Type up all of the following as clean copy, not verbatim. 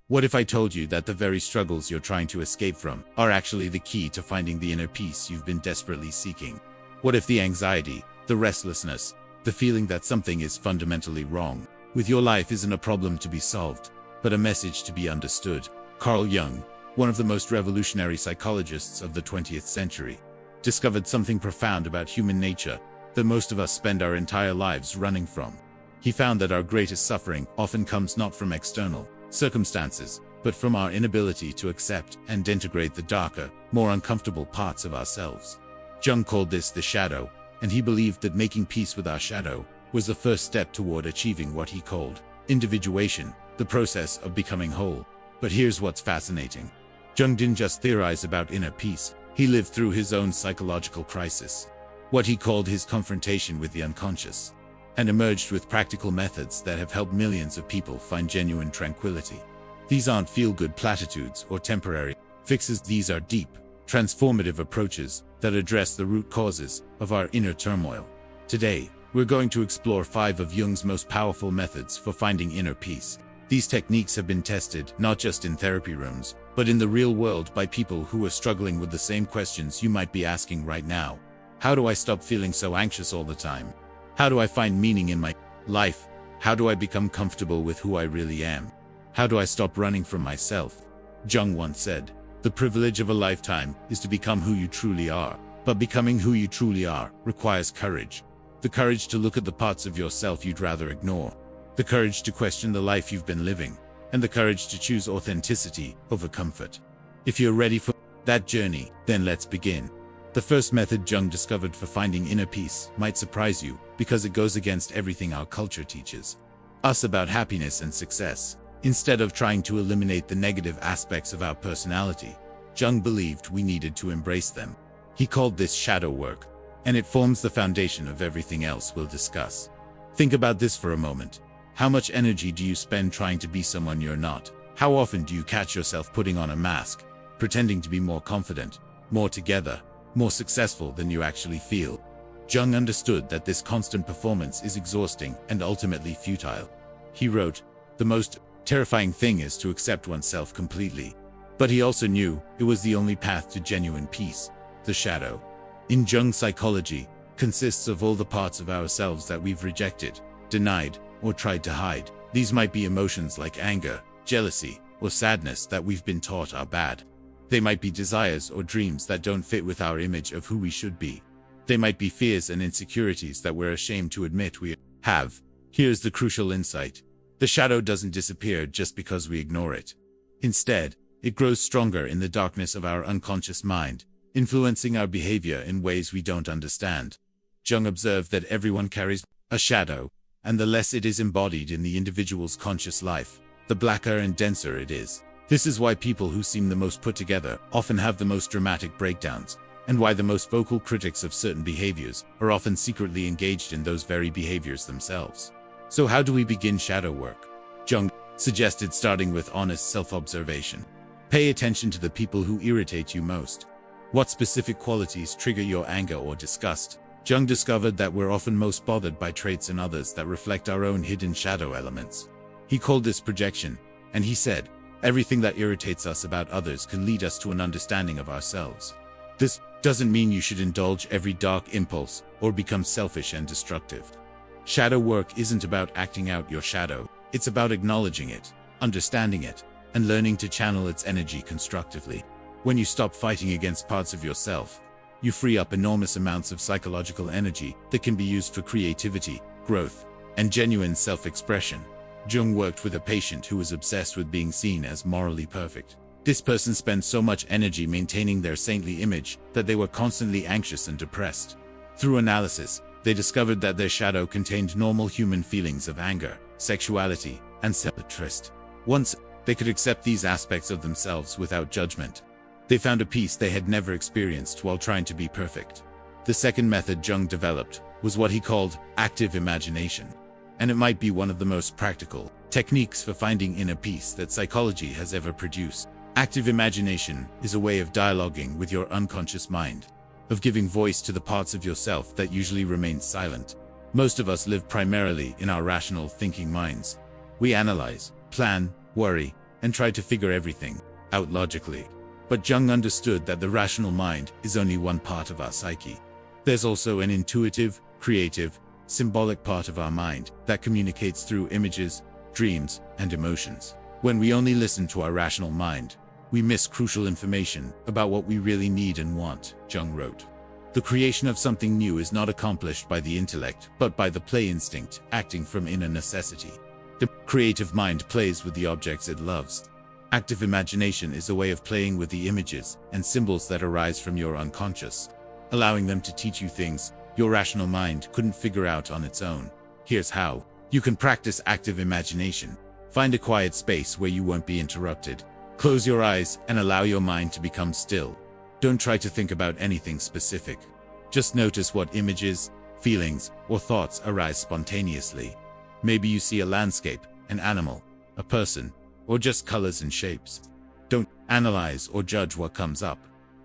What if I told you that the very struggles you're trying to escape from are actually the key to finding the inner peace you've been desperately seeking? What if the anxiety, the restlessness, the feeling that something is fundamentally wrong with your life isn't a problem to be solved, but a message to be understood? Carl Jung, one of the most revolutionary psychologists of the 20th century, discovered something profound about human nature that most of us spend our entire lives running from. He found that our greatest suffering often comes not from external circumstances, but from our inability to accept and integrate the darker, more uncomfortable parts of ourselves. Jung called this the shadow, and he believed that making peace with our shadow was the first step toward achieving what he called individuation, the process of becoming whole. But here's what's fascinating. Jung didn't just theorize about inner peace, he lived through his own psychological crisis, what he called his confrontation with the unconscious, and emerged with practical methods that have helped millions of people find genuine tranquility. These aren't feel-good platitudes or temporary fixes, these are deep, transformative approaches that address the root causes of our inner turmoil. Today, we're going to explore 5 of Jung's most powerful methods for finding inner peace. These techniques have been tested not just in therapy rooms, but in the real world by people who are struggling with the same questions you might be asking right now. How do I stop feeling so anxious all the time? How do I find meaning in my life? How do I become comfortable with who I really am? How do I stop running from myself? Jung once said, "The privilege of a lifetime is to become who you truly are, but becoming who you truly are requires courage. The courage to look at the parts of yourself you'd rather ignore, the courage to question the life you've been living, and the courage to choose authenticity over comfort." If you're ready for that journey, then let's begin. The first method Jung discovered for finding inner peace might surprise you because it goes against everything our culture teaches us about happiness and success. Instead of trying to eliminate the negative aspects of our personality, Jung believed we needed to embrace them. He called this shadow work, and it forms the foundation of everything else we'll discuss. Think about this for a moment. How much energy do you spend trying to be someone you're not? How often do you catch yourself putting on a mask, pretending to be more confident, more together, more successful than you actually feel? Jung understood that this constant performance is exhausting and ultimately futile. He wrote, "The most terrifying thing is to accept oneself completely." But he also knew it was the only path to genuine peace. The shadow, in Jung psychology, consists of all the parts of ourselves that we've rejected, denied, or tried to hide. These might be emotions like anger, jealousy, or sadness that we've been taught are bad. They might be desires or dreams that don't fit with our image of who we should be. They might be fears and insecurities that we're ashamed to admit we have. Here's the crucial insight. The shadow doesn't disappear just because we ignore it. Instead, it grows stronger in the darkness of our unconscious mind, influencing our behavior in ways we don't understand. Jung observed that everyone carries a shadow, and the less it is embodied in the individual's conscious life, the blacker and denser it is. This is why people who seem the most put together often have the most dramatic breakdowns, and why the most vocal critics of certain behaviors are often secretly engaged in those very behaviors themselves. So how do we begin shadow work? Jung suggested starting with honest self-observation. Pay attention to the people who irritate you most. What specific qualities trigger your anger or disgust? Jung discovered that we're often most bothered by traits in others that reflect our own hidden shadow elements. He called this projection, and he said, everything that irritates us about others can lead us to an understanding of ourselves. This doesn't mean you should indulge every dark impulse or become selfish and destructive. Shadow work isn't about acting out your shadow, it's about acknowledging it, understanding it, and learning to channel its energy constructively. When you stop fighting against parts of yourself, you free up enormous amounts of psychological energy that can be used for creativity, growth, and genuine self-expression. Jung worked with a patient who was obsessed with being seen as morally perfect. This person spent so much energy maintaining their saintly image that they were constantly anxious and depressed. Through analysis, they discovered that their shadow contained normal human feelings of anger, sexuality, and self-interest. Once they could accept these aspects of themselves without judgment, they found a peace they had never experienced while trying to be perfect. The second method Jung developed was what he called active imagination, and it might be one of the most practical techniques for finding inner peace that psychology has ever produced. Active imagination is a way of dialoguing with your unconscious mind, of giving voice to the parts of yourself that usually remain silent. Most of us live primarily in our rational thinking minds. We analyze, plan, worry, and tried to figure everything out logically. But Jung understood that the rational mind is only one part of our psyche. There's also an intuitive, creative, symbolic part of our mind that communicates through images, dreams, and emotions. When we only listen to our rational mind, we miss crucial information about what we really need and want, Jung wrote. The creation of something new is not accomplished by the intellect, but by the play instinct, acting from inner necessity. The creative mind plays with the objects it loves. Active imagination is a way of playing with the images and symbols that arise from your unconscious, allowing them to teach you things your rational mind couldn't figure out on its own. Here's how. You can practice active imagination. Find a quiet space where you won't be interrupted. Close your eyes and allow your mind to become still. Don't try to think about anything specific. Just notice what images, feelings, or thoughts arise spontaneously. Maybe you see a landscape, an animal, a person, or just colors and shapes. Don't analyze or judge what comes up.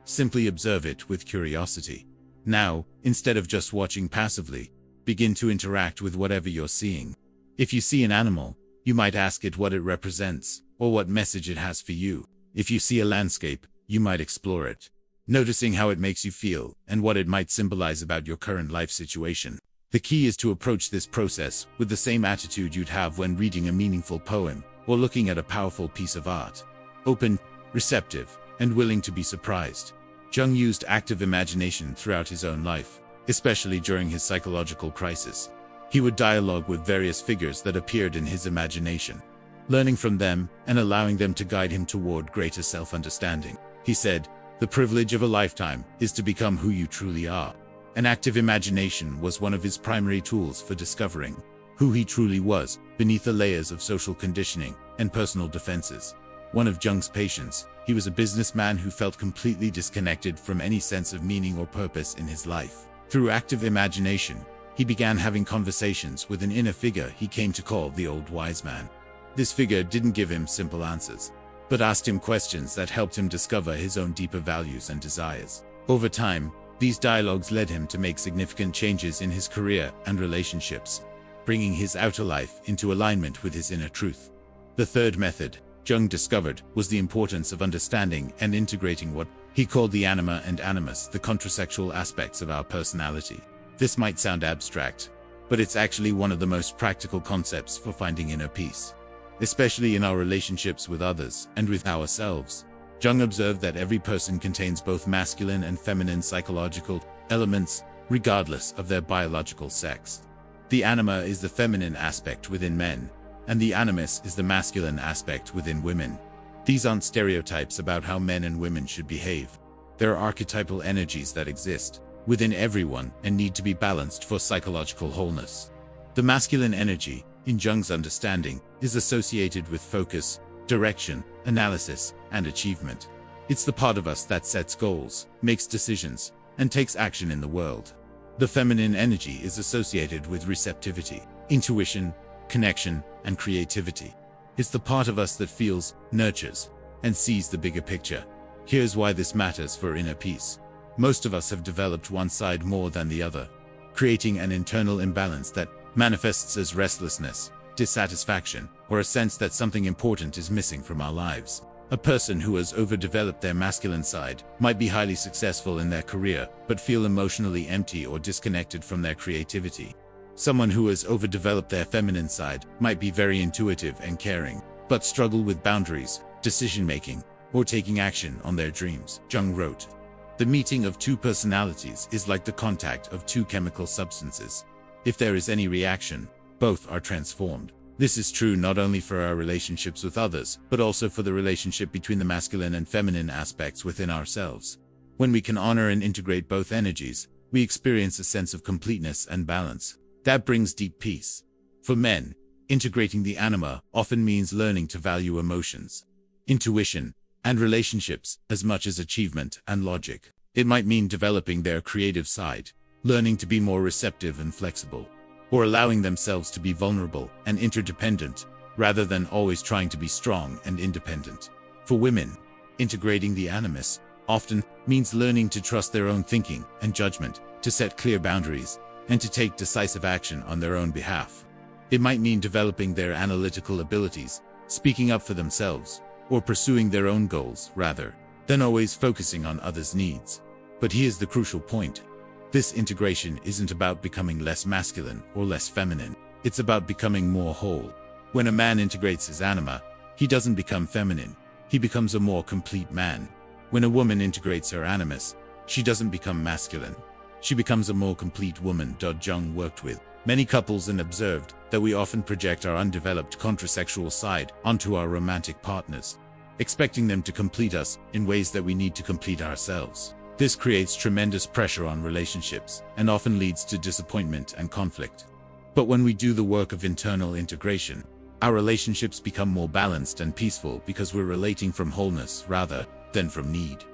Simply observe it with curiosity. Now, instead of just watching passively, begin to interact with whatever you're seeing. If you see an animal, you might ask it what it represents, or what message it has for you. If you see a landscape, you might explore it, noticing how it makes you feel and what it might symbolize about your current life situation. The key is to approach this process with the same attitude you'd have when reading a meaningful poem or looking at a powerful piece of art. Open, receptive, and willing to be surprised. Jung used active imagination throughout his own life, especially during his psychological crisis. He would dialogue with various figures that appeared in his imagination, learning from them and allowing them to guide him toward greater self-understanding. He said, "The privilege of a lifetime is to become who you truly are." An active imagination was one of his primary tools for discovering who he truly was beneath the layers of social conditioning and personal defenses. One of Jung's patients, he was a businessman who felt completely disconnected from any sense of meaning or purpose in his life. Through active imagination, he began having conversations with an inner figure he came to call the Old Wise Man. This figure didn't give him simple answers, but asked him questions that helped him discover his own deeper values and desires. Over time, these dialogues led him to make significant changes in his career and relationships, bringing his outer life into alignment with his inner truth. The third method Jung discovered was the importance of understanding and integrating what he called the anima and animus, the contrasexual aspects of our personality. This might sound abstract, but it's actually one of the most practical concepts for finding inner peace, especially in our relationships with others and with ourselves. Jung observed that every person contains both masculine and feminine psychological elements, regardless of their biological sex. The anima is the feminine aspect within men, and the animus is the masculine aspect within women. These aren't stereotypes about how men and women should behave. There are archetypal energies that exist within everyone and need to be balanced for psychological wholeness. The masculine energy, in Jung's understanding, is associated with focus, direction, analysis, and achievement. It's the part of us that sets goals, makes decisions, and takes action in the world. The feminine energy is associated with receptivity, intuition, connection, and creativity. It's the part of us that feels, nurtures, and sees the bigger picture. Here's why this matters for inner peace. Most of us have developed one side more than the other, creating an internal imbalance that manifests as restlessness, dissatisfaction, or a sense that something important is missing from our lives. A person who has overdeveloped their masculine side might be highly successful in their career, but feel emotionally empty or disconnected from their creativity. Someone who has overdeveloped their feminine side might be very intuitive and caring, but struggle with boundaries, decision-making, or taking action on their dreams. Jung wrote, "The meeting of two personalities is like the contact of two chemical substances. If there is any reaction, both are transformed." This is true not only for our relationships with others, but also for the relationship between the masculine and feminine aspects within ourselves. When we can honor and integrate both energies, we experience a sense of completeness and balance. That brings deep peace. For men, integrating the anima often means learning to value emotions, intuition, and relationships as much as achievement and logic. It might mean developing their creative side, learning to be more receptive and flexible, or allowing themselves to be vulnerable and interdependent, rather than always trying to be strong and independent. For women, integrating the animus often means learning to trust their own thinking and judgment, to set clear boundaries, and to take decisive action on their own behalf. It might mean developing their analytical abilities, speaking up for themselves, or pursuing their own goals rather than always focusing on others' needs. But here's the crucial point. This integration isn't about becoming less masculine or less feminine. It's about becoming more whole. When a man integrates his anima, he doesn't become feminine. He becomes a more complete man. When a woman integrates her animus, she doesn't become masculine. She becomes a more complete woman. Jung worked with many couples and observed that we often project our undeveloped contrasexual side onto our romantic partners, expecting them to complete us in ways that we need to complete ourselves. This creates tremendous pressure on relationships and often leads to disappointment and conflict. But when we do the work of internal integration, our relationships become more balanced and peaceful because we're relating from wholeness rather than from need.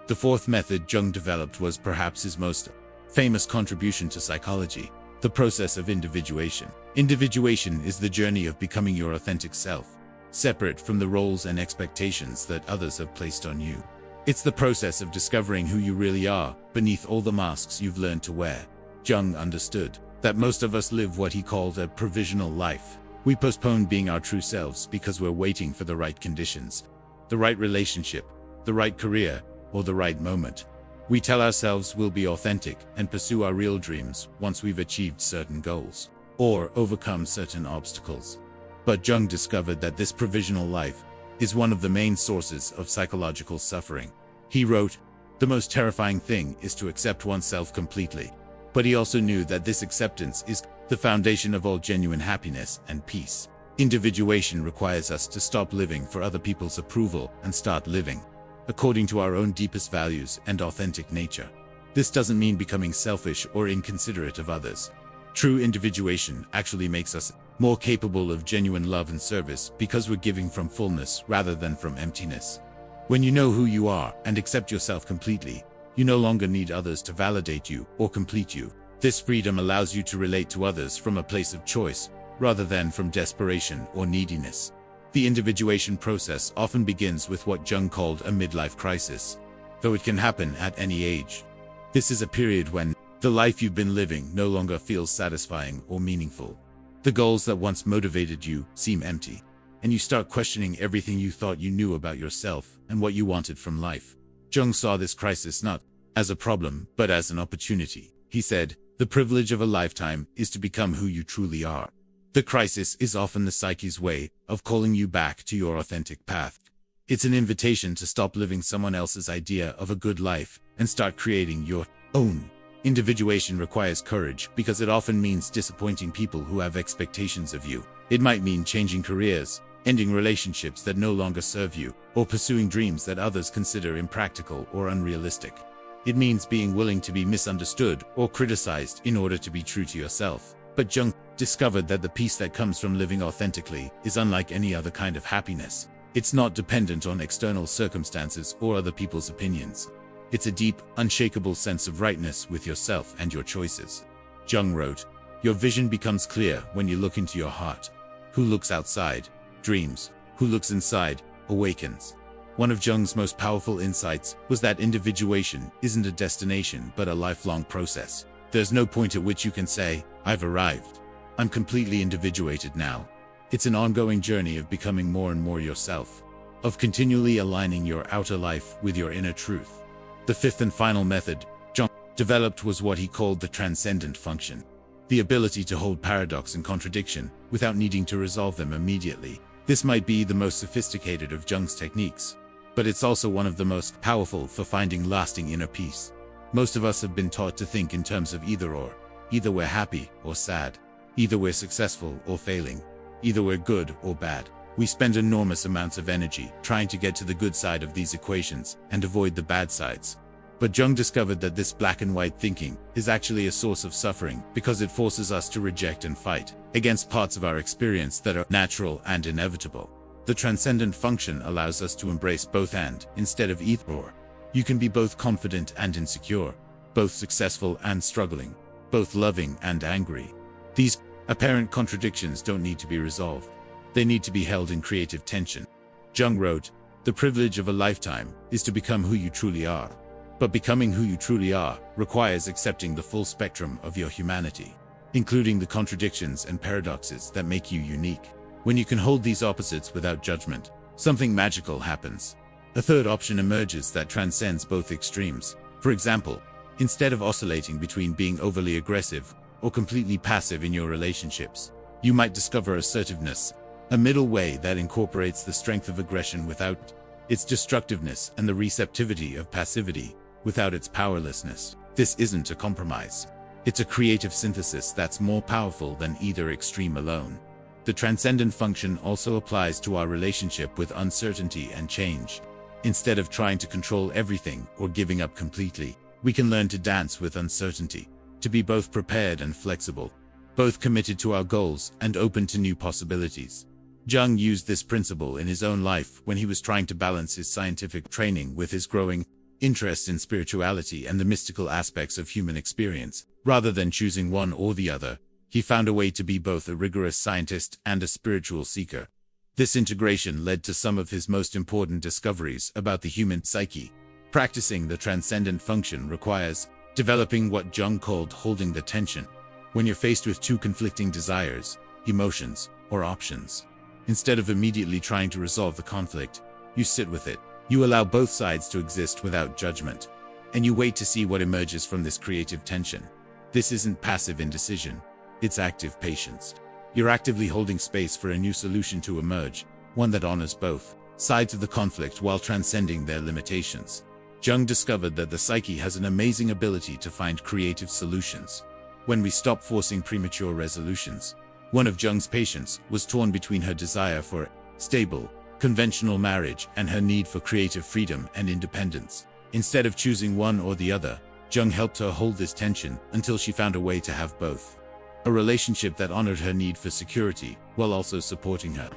The fourth method Jung developed was perhaps his most famous contribution to psychology: the process of individuation. Individuation is the journey of becoming your authentic self, separate from the roles and expectations that others have placed on you. It's the process of discovering who you really are beneath all the masks you've learned to wear. Jung understood that most of us live what he called a provisional life. We postpone being our true selves because we're waiting for the right conditions, the right relationship, the right career, or the right moment. We tell ourselves we'll be authentic and pursue our real dreams once we've achieved certain goals or overcome certain obstacles. But Jung discovered that this provisional life is one of the main sources of psychological suffering. He wrote, "The most terrifying thing is to accept oneself completely." But he also knew that this acceptance is the foundation of all genuine happiness and peace. Individuation requires us to stop living for other people's approval and start living according to our own deepest values and authentic nature. This doesn't mean becoming selfish or inconsiderate of others. True individuation actually makes us more capable of genuine love and service because we're giving from fullness rather than from emptiness. When you know who you are and accept yourself completely, you no longer need others to validate you or complete you. This freedom allows you to relate to others from a place of choice rather than from desperation or neediness. The individuation process often begins with what Jung called a midlife crisis, though it can happen at any age. This is a period when the life you've been living no longer feels satisfying or meaningful. The goals that once motivated you seem empty, and you start questioning everything you thought you knew about yourself and what you wanted from life. Jung saw this crisis not as a problem, but as an opportunity. He said, "The privilege of a lifetime is to become who you truly are." The crisis is often the psyche's way of calling you back to your authentic path. It's an invitation to stop living someone else's idea of a good life and start creating your own. Individuation requires courage because it often means disappointing people who have expectations of you. It might mean changing careers, ending relationships that no longer serve you, or pursuing dreams that others consider impractical or unrealistic. It means being willing to be misunderstood or criticized in order to be true to yourself. But Jung discovered that the peace that comes from living authentically is unlike any other kind of happiness. It's not dependent on external circumstances or other people's opinions. It's a deep, unshakable sense of rightness with yourself and your choices. Jung wrote, "Your vision becomes clear when you look into your heart. Who looks outside dreams. Who looks inside awakens." One of Jung's most powerful insights was that individuation isn't a destination but a lifelong process. There's no point at which you can say, "I've arrived. I'm completely individuated now." It's an ongoing journey of becoming more and more yourself, of continually aligning your outer life with your inner truth. The fifth and final method Jung developed was what he called the transcendent function, the ability to hold paradox and contradiction without needing to resolve them immediately. This might be the most sophisticated of Jung's techniques, but it's also one of the most powerful for finding lasting inner peace. Most of us have been taught to think in terms of either or. Either we're happy or sad. Either we're successful or failing. Either we're good or bad. We spend enormous amounts of energy trying to get to the good side of these equations and avoid the bad sides. But Jung discovered that this black and white thinking is actually a source of suffering because it forces us to reject and fight against parts of our experience that are natural and inevitable. The transcendent function allows us to embrace both and instead of either or. You can be both confident and insecure, both successful and struggling, both loving and angry. These apparent contradictions don't need to be resolved. They need to be held in creative tension. Jung wrote, "The privilege of a lifetime is to become who you truly are. But becoming who you truly are requires accepting the full spectrum of your humanity, including the contradictions and paradoxes that make you unique. When you can hold these opposites without judgment, something magical happens. A third option emerges that transcends both extremes. For example, instead of oscillating between being overly aggressive or completely passive in your relationships, you might discover assertiveness, a middle way that incorporates the strength of aggression without its destructiveness and the receptivity of passivity without its powerlessness. This isn't a compromise. It's a creative synthesis that's more powerful than either extreme alone. The transcendent function also applies to our relationship with uncertainty and change. Instead of trying to control everything or giving up completely, we can learn to dance with uncertainty, to be both prepared and flexible, both committed to our goals and open to new possibilities. Jung used this principle in his own life when he was trying to balance his scientific training with his growing interest in spirituality and the mystical aspects of human experience. Rather than choosing one or the other, he found a way to be both a rigorous scientist and a spiritual seeker. This integration led to some of his most important discoveries about the human psyche. Practicing the transcendent function requires developing what Jung called holding the tension. When you're faced with two conflicting desires, emotions, or options, instead of immediately trying to resolve the conflict, you sit with it. You allow both sides to exist without judgment, and you wait to see what emerges from this creative tension. This isn't passive indecision, it's active patience. You're actively holding space for a new solution to emerge, one that honors both sides of the conflict while transcending their limitations. Jung discovered that the psyche has an amazing ability to find creative solutions. When we stop forcing premature resolutions, one of Jung's patients was torn between her desire for stable, conventional marriage and her need for creative freedom and independence. Instead of choosing one or the other, Jung helped her hold this tension until she found a way to have both. A relationship that honored her need for security while also supporting her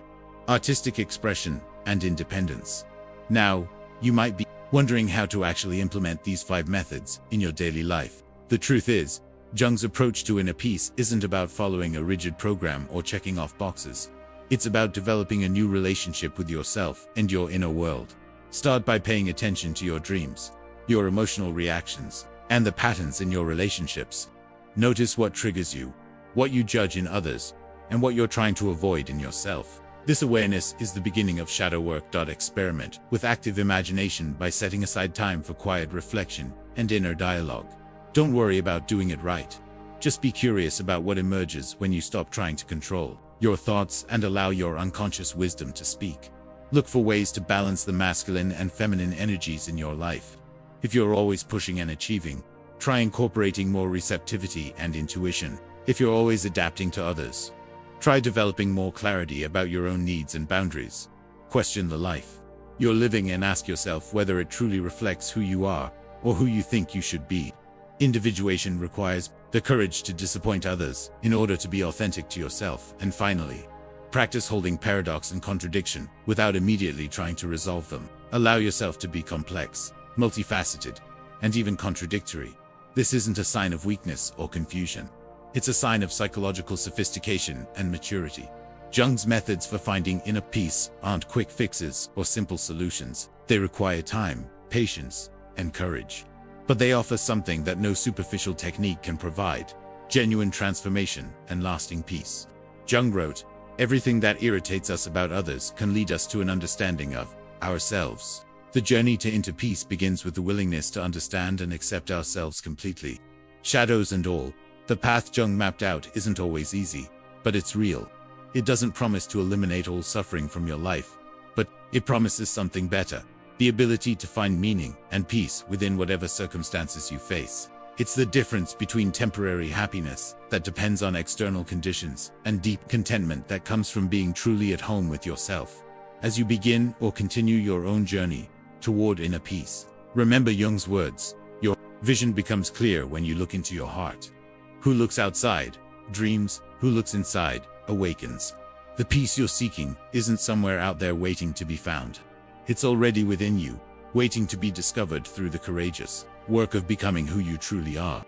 artistic expression and independence. Now, you might be wondering how to actually implement these 5 methods in your daily life. The truth is, Jung's approach to inner peace isn't about following a rigid program or checking off boxes. It's about developing a new relationship with yourself and your inner world. Start by paying attention to your dreams, your emotional reactions, and the patterns in your relationships. Notice what triggers you, what you judge in others, and what you're trying to avoid in yourself. This awareness is the beginning of shadow work. Experiment with active imagination by setting aside time for quiet reflection and inner dialogue. Don't worry about doing it right. Just be curious about what emerges when you stop trying to control your thoughts and allow your unconscious wisdom to speak. Look for ways to balance the masculine and feminine energies in your life. If you're always pushing and achieving, try incorporating more receptivity and intuition. If you're always adapting to others, try developing more clarity about your own needs and boundaries. Question the life you're living and ask yourself whether it truly reflects who you are or who you think you should be. Individuation requires the courage to disappoint others in order to be authentic to yourself. And finally, practice holding paradox and contradiction without immediately trying to resolve them. Allow yourself to be complex, multifaceted, and even contradictory. This isn't a sign of weakness or confusion. It's a sign of psychological sophistication and maturity. Jung's methods for finding inner peace aren't quick fixes or simple solutions. They require time, patience, and courage. But they offer something that no superficial technique can provide: genuine transformation and lasting peace. Jung wrote, "Everything that irritates us about others can lead us to an understanding of ourselves." The journey to inner peace begins with the willingness to understand and accept ourselves completely. Shadows and all, the path Jung mapped out isn't always easy, but it's real. It doesn't promise to eliminate all suffering from your life, but it promises something better: the ability to find meaning and peace within whatever circumstances you face. It's the difference between temporary happiness that depends on external conditions and deep contentment that comes from being truly at home with yourself. As you begin or continue your own journey toward inner peace, remember Jung's words: your vision becomes clear when you look into your heart. Who looks outside dreams, who looks inside awakens. The peace you're seeking isn't somewhere out there waiting to be found. It's already within you, waiting to be discovered through the courageous work of becoming who you truly are.